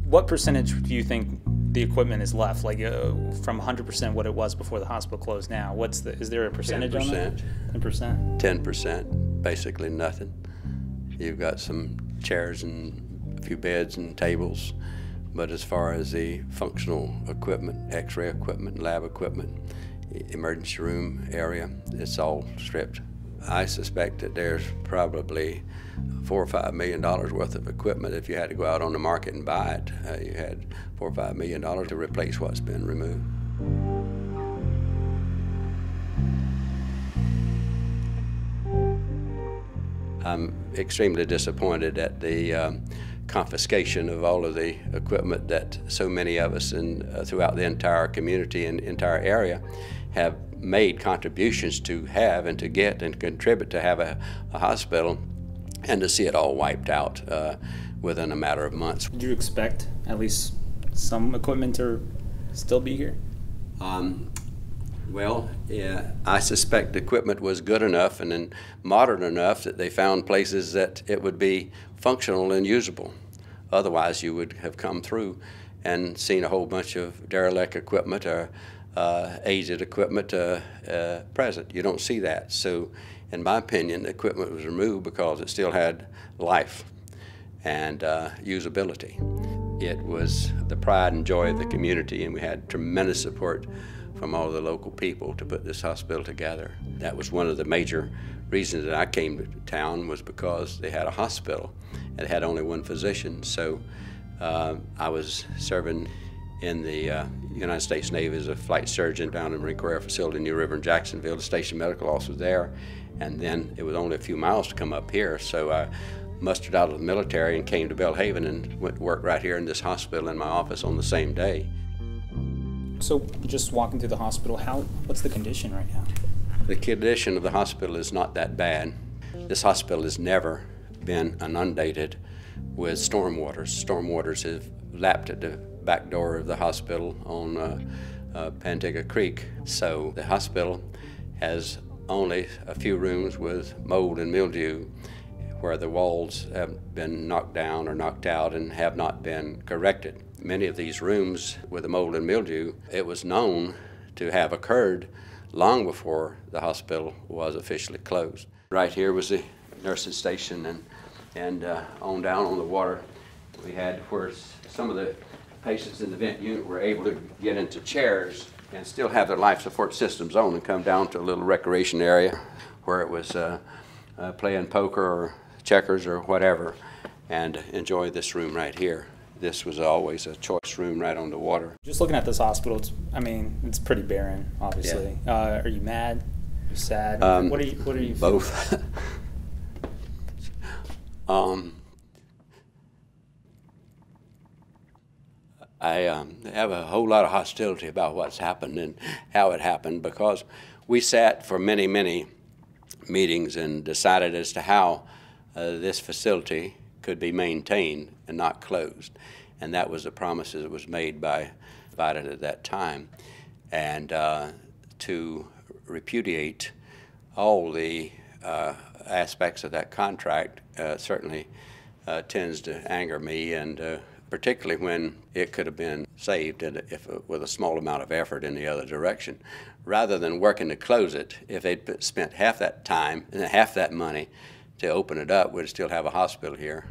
What percentage do you think the equipment is left? Like from 100% what it was before the hospital closed now? Is there a percentage 10%. on that? 10%. 10%, basically nothing. You've got some chairs and a few beds and tables, but as far as the functional equipment, x-ray equipment, lab equipment, emergency room area, it's all stripped. I suspect that there's probably $4 or $5 million worth of equipment. If you had to go out on the market and buy it, you had $4 or $5 million to replace what's been removed. I'm extremely disappointed at the confiscation of all of the equipment that so many of us throughout the entire community and entire area have made contributions to have and to get and contribute to have a hospital, and to see it all wiped out within a matter of months. Do you expect at least some equipment to still be here? Well, yeah, I suspect the equipment was good enough and then modern enough that they found places that it would be functional and usable. Otherwise, you would have come through and seen a whole bunch of derelict equipment or aged equipment present. You don't see that. So, in my opinion, the equipment was removed because it still had life and usability. It was the pride and joy of the community, and we had tremendous support from all the local people to put this hospital together. That was one of the major reasons that I came to town, was because they had a hospital and it had only one physician. So I was serving in the United States Navy as a flight surgeon down in the Marine Corps Air Facility in New River in Jacksonville. The station medical office was there, and then it was only a few miles to come up here. So I mustered out of the military and came to Belhaven and went to work right here in this hospital in my office on the same day. So just walking through the hospital, what's the condition right now? The condition of the hospital is not that bad. This hospital has never been inundated with stormwaters. Stormwaters have lapped at the back door of the hospital on Pantego Creek. So the hospital has only a few rooms with mold and mildew where the walls have been knocked down or knocked out and have not been corrected. Many of these rooms with the mold and mildew, it was known to have occurred long before the hospital was officially closed. Right here was the nursing station, and on down on the water we had where some of the patients in the vent unit were able to get into chairs and still have their life support systems on and come down to a little recreation area where it was playing poker or checkers or whatever, and enjoy this room right here. This was always a choice room right on the water. Just looking at this hospital, it's pretty barren, obviously. Yeah. Are you mad? Are you sad? What are you both. I have a whole lot of hostility about what's happened and how it happened, because we sat for many, many meetings and decided as to how this facility could be maintained and not closed. And that was the promises that was made by Vidant at that time. And to repudiate all the aspects of that contract certainly tends to anger me, and particularly when it could have been saved with a small amount of effort in the other direction. Rather than working to close it, if they'd spent half that time and half that money to open it up, we'd still have a hospital here.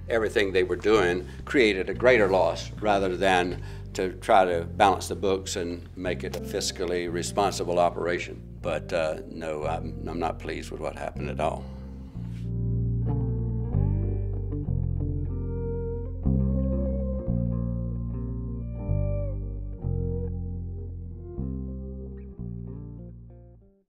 Everything they were doing created a greater loss rather than to try to balance the books and make it a fiscally responsible operation. But no, I'm not pleased with what happened at all.